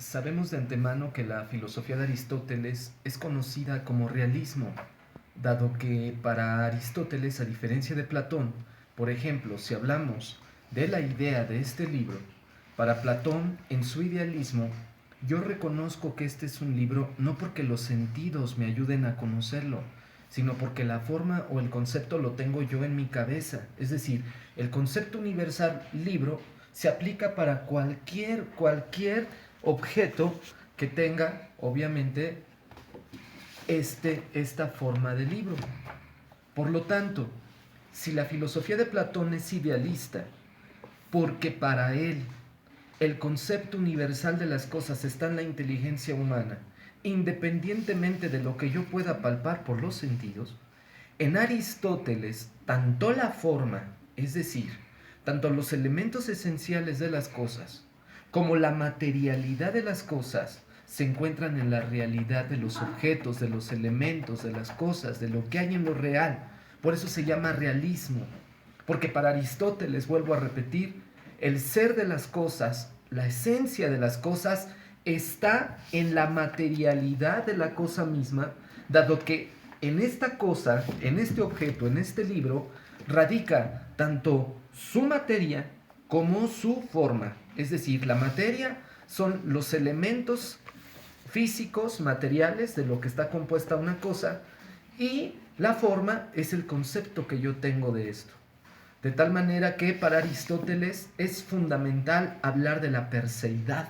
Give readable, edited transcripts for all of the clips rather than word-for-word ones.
Sabemos de antemano que la filosofía de Aristóteles es conocida como realismo, dado que para Aristóteles, a diferencia de Platón, por ejemplo, si hablamos de la idea de este libro, para Platón, en su idealismo, yo reconozco que este es un libro no porque los sentidos me ayuden a conocerlo, sino porque la forma o el concepto lo tengo yo en mi cabeza. Es decir, el concepto universal libro se aplica para cualquier objeto que tenga, obviamente, esta forma de libro. Por lo tanto, si la filosofía de Platón es idealista, porque para él el concepto universal de las cosas está en la inteligencia humana, independientemente de lo que yo pueda palpar por los sentidos, en Aristóteles, tanto la forma, es decir, tanto los elementos esenciales de las cosas, como la materialidad de las cosas, se encuentran en la realidad de los objetos, de los elementos, de las cosas, de lo que hay en lo real. Por eso se llama realismo. Porque para Aristóteles, vuelvo a repetir, el ser de las cosas, la esencia de las cosas, está en la materialidad de la cosa misma, dado que en esta cosa, en este objeto, en este libro, radica tanto su materia como su forma. Es decir, la materia son los elementos físicos, materiales, de lo que está compuesta una cosa, y la forma es el concepto que yo tengo de esto. De tal manera que para Aristóteles es fundamental hablar de la perseidad,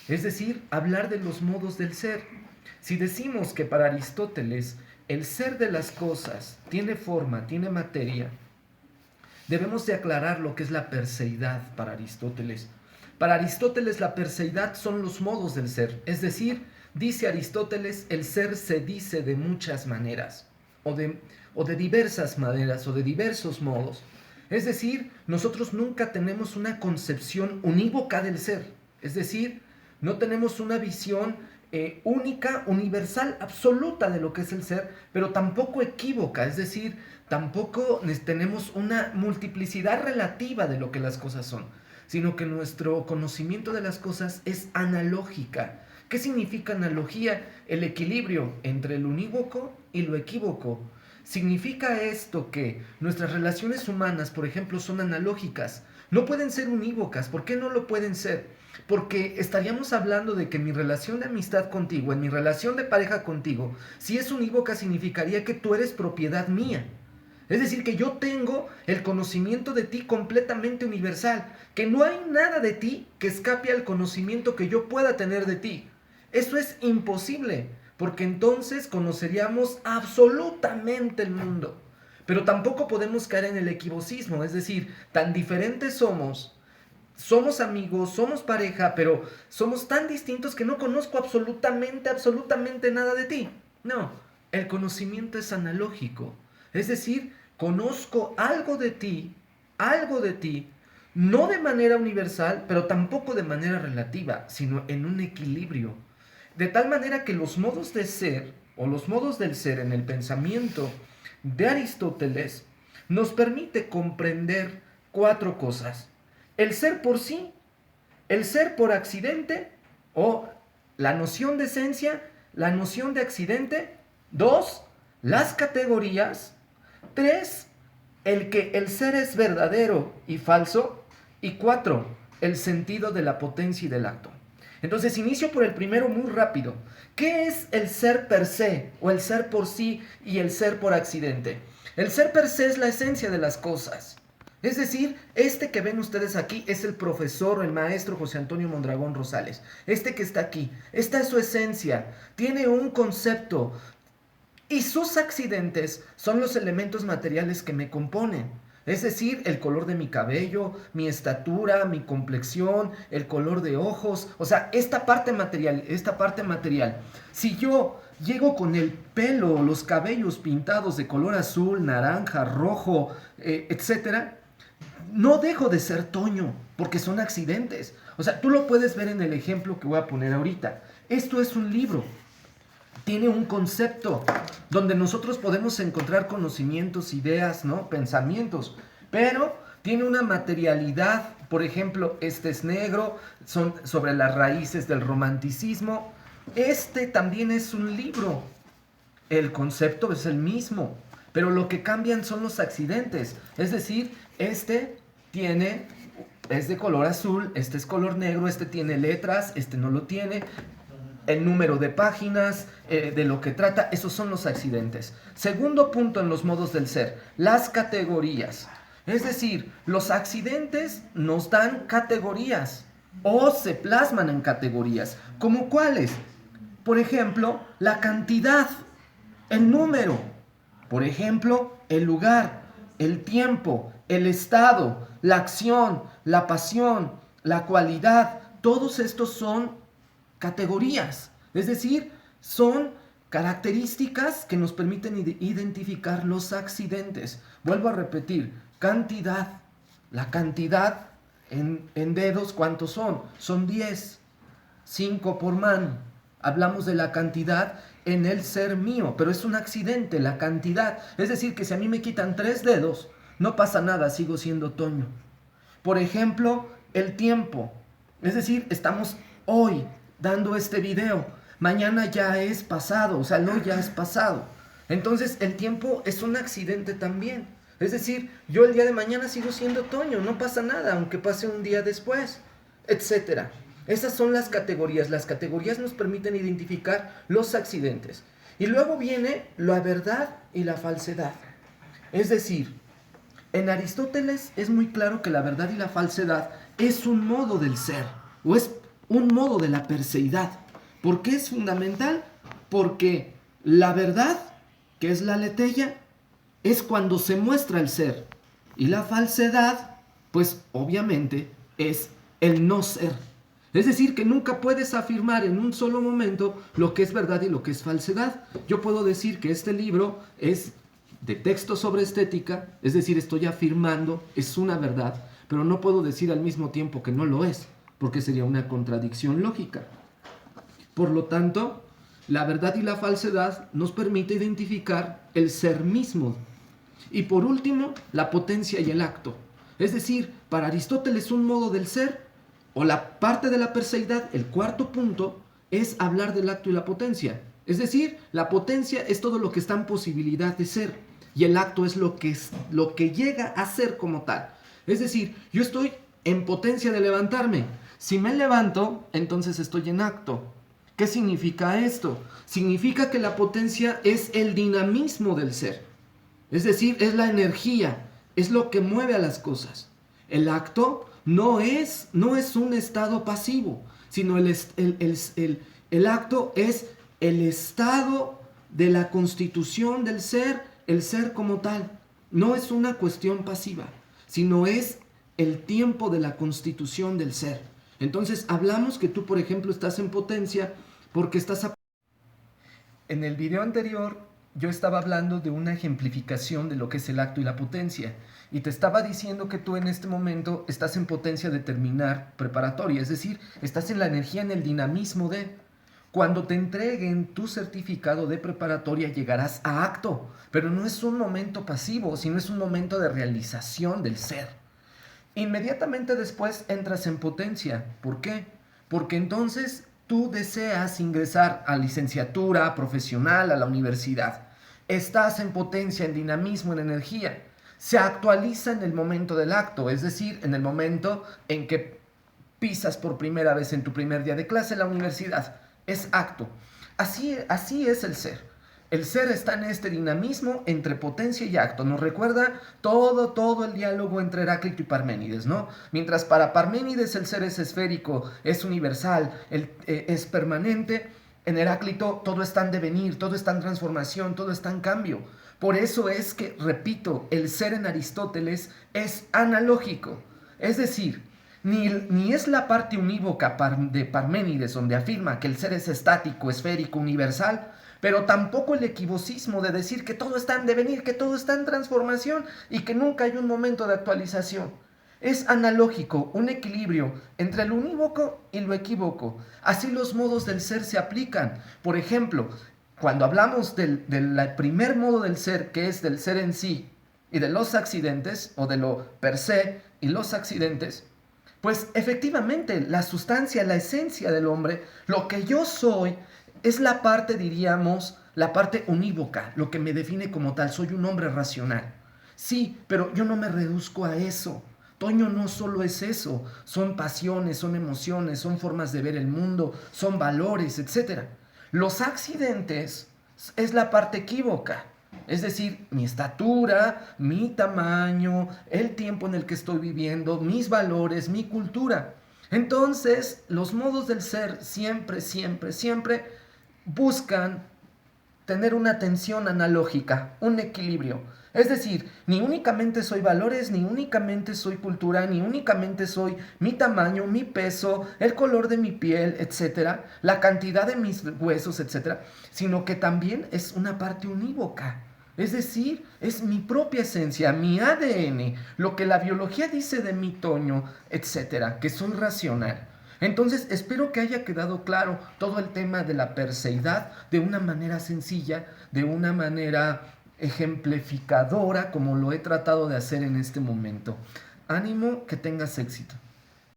es decir, hablar de los modos del ser. Si decimos que para Aristóteles el ser de las cosas tiene forma, tiene materia, debemos de aclarar lo que es la perseidad para Aristóteles. Para Aristóteles la perseidad son los modos del ser, es decir, dice Aristóteles, el ser se dice de muchas maneras, o de diversas maneras, o de diversos modos. Es decir, nosotros nunca tenemos una concepción unívoca del ser, es decir, no tenemos una visión única, universal, absoluta de lo que es el ser, pero tampoco equívoca, es decir, tampoco tenemos una multiplicidad relativa de lo que las cosas son, sino que nuestro conocimiento de las cosas es analógica. ¿Qué significa analogía? El equilibrio entre lo unívoco y lo equívoco. Significa esto que nuestras relaciones humanas, por ejemplo, son analógicas. No pueden ser unívocas. ¿Por qué no lo pueden ser? Porque estaríamos hablando de que mi relación de amistad contigo, en mi relación de pareja contigo, si es unívoca significaría que tú eres propiedad mía. Es decir, que yo tengo el conocimiento de ti completamente universal, que no hay nada de ti que escape al conocimiento que yo pueda tener de ti. Eso es imposible, porque entonces conoceríamos absolutamente el mundo. Pero tampoco podemos caer en el equivocismo, es decir, tan diferentes somos amigos, somos pareja, pero somos tan distintos que no conozco absolutamente nada de ti. No, el conocimiento es analógico, es decir, conozco algo de ti, no de manera universal, pero tampoco de manera relativa, sino en un equilibrio. De tal manera que los modos de ser, o los modos del ser en el pensamiento de Aristóteles, nos permite comprender cuatro cosas. El ser por sí, el ser por accidente, o la noción de esencia, la noción de accidente. 2, las categorías. 3, el que el ser es verdadero y falso. Y 4, el sentido de la potencia y del acto. Entonces inicio por el primero muy rápido. ¿Qué es el ser per se, o el ser por sí y el ser por accidente? El ser per se es la esencia de las cosas. Es decir, este que ven ustedes aquí es el profesor o el maestro José Antonio Mondragón Rosales. Este que está aquí, esta es su esencia, tiene un concepto. Y sus accidentes son los elementos materiales que me componen. Es decir, el color de mi cabello, mi estatura, mi complexión, el color de ojos. O sea, esta parte material. Si yo llego con el pelo, los cabellos pintados de color azul, naranja, rojo, etcétera, no dejo de ser Toño, porque son accidentes. O sea, tú lo puedes ver en el ejemplo que voy a poner ahorita. Esto es un libro. Tiene un concepto donde nosotros podemos encontrar conocimientos, ideas, ¿no? Pensamientos, pero tiene una materialidad Por ejemplo, este es negro, son sobre las raíces del romanticismo. Este también es un libro. El concepto es el mismo, pero lo que cambian son los accidentes. Es decir, este es de color azul, este es color negro, este tiene letras, este no lo tiene. El número de páginas, de lo que trata, esos son los accidentes. Segundo punto en los modos del ser, las categorías. Es decir, los accidentes nos dan categorías o se plasman en categorías. ¿Como cuáles? Por ejemplo, la cantidad, el número. Por ejemplo, el lugar, el tiempo, el estado, la acción, la pasión, la cualidad. Todos estos son categorías. Es decir, son características que nos permiten identificar los accidentes. Vuelvo a repetir, cantidad. La cantidad en dedos, ¿cuántos son? Son 10. 5 por mano. Hablamos de la cantidad en el ser mío, pero es un accidente, la cantidad. Es decir, que si a mí me quitan 3 dedos, no pasa nada, sigo siendo Toño. Por ejemplo, el tiempo. Es decir, estamos hoy dando este video. Mañana ya es pasado, o sea, no ya es pasado. Entonces, el tiempo es un accidente también. Es decir, yo el día de mañana sigo siendo Toño, no pasa nada, aunque pase un día después, etcétera. Esas son las categorías. Las categorías nos permiten identificar los accidentes. Y luego viene la verdad y la falsedad. Es decir, en Aristóteles es muy claro que la verdad y la falsedad es un modo del ser, o es un modo de la perseidad. ¿Por qué es fundamental? Porque la verdad, que es la aletheia, es cuando se muestra el ser. Y la falsedad, pues obviamente, es el no ser. Es decir, que nunca puedes afirmar en un solo momento lo que es verdad y lo que es falsedad. Yo puedo decir que este libro es de texto sobre estética, es decir, estoy afirmando, es una verdad, pero no puedo decir al mismo tiempo que no lo es, porque sería una contradicción lógica. Por lo tanto, la verdad y la falsedad nos permite identificar el ser mismo. Y por último, la potencia y el acto. Es decir, para Aristóteles un modo del ser, o la parte de la perseidad, el cuarto punto, es hablar del acto y la potencia. Es decir, la potencia es todo lo que está en posibilidad de ser, y el acto es lo que llega a ser como tal. Es decir, yo estoy en potencia de levantarme. Si me levanto, entonces estoy en acto. ¿Qué significa esto? Significa que la potencia es el dinamismo del ser. Es decir, es la energía, es lo que mueve a las cosas. El acto no es un estado pasivo, sino el acto es el estado de la constitución del ser, el ser como tal. No es una cuestión pasiva, sino es el tiempo de la constitución del ser. Entonces hablamos que tú, por ejemplo, estás en potencia porque estás... En el video anterior yo estaba hablando de una ejemplificación de lo que es el acto y la potencia. Y te estaba diciendo que tú en este momento estás en potencia de terminar preparatoria. Es decir, estás en la energía, en el dinamismo de... Cuando te entreguen tu certificado de preparatoria llegarás a acto. Pero no es un momento pasivo, sino es un momento de realización del ser. Inmediatamente después entras en potencia. ¿Por qué? Porque entonces tú deseas ingresar a licenciatura, profesional, a la universidad. Estás en potencia, en dinamismo, en energía. Se actualiza en el momento del acto, es decir, en el momento en que pisas por primera vez en tu primer día de clase en la universidad. Es acto. Así es el ser. El ser está en este dinamismo entre potencia y acto. Nos recuerda todo el diálogo entre Heráclito y Parménides, ¿no? Mientras para Parménides el ser es esférico, es universal, es permanente, en Heráclito todo está en devenir, todo está en transformación, todo está en cambio. Por eso es que, repito, el ser en Aristóteles es analógico. Es decir, ni es la parte unívoca de Parménides, donde afirma que el ser es estático, esférico, universal, pero tampoco el equivocismo de decir que todo está en devenir, que todo está en transformación y que nunca hay un momento de actualización. Es analógico, un equilibrio entre lo unívoco y lo equívoco. Así los modos del ser se aplican. Por ejemplo, cuando hablamos del primer modo del ser, que es del ser en sí, y de los accidentes, o de lo per se y los accidentes, Pues efectivamente, la sustancia, la esencia del hombre, lo que yo soy, es la parte, diríamos, la parte unívoca, lo que me define como tal. Soy un hombre racional. Sí, pero yo no me reduzco a eso. Toño no solo es eso, son pasiones, son emociones, son formas de ver el mundo, son valores, etc. Los accidentes es la parte equívoca. Es decir, mi estatura, mi tamaño, el tiempo en el que estoy viviendo, mis valores, mi cultura. Entonces, los modos del ser siempre, siempre, siempre buscan tener una tensión analógica, un equilibrio. Es decir, ni únicamente soy valores, ni únicamente soy cultura, ni únicamente soy mi tamaño, mi peso, el color de mi piel, etcétera, la cantidad de mis huesos, etcétera, sino que también es una parte unívoca. Es decir, es mi propia esencia, mi ADN, lo que la biología dice de mi Toño, etcétera, que soy racional. Entonces, espero que haya quedado claro todo el tema de la perseidad de una manera sencilla, de una manera ejemplificadora, como lo he tratado de hacer en este momento. Ánimo, que tengas éxito.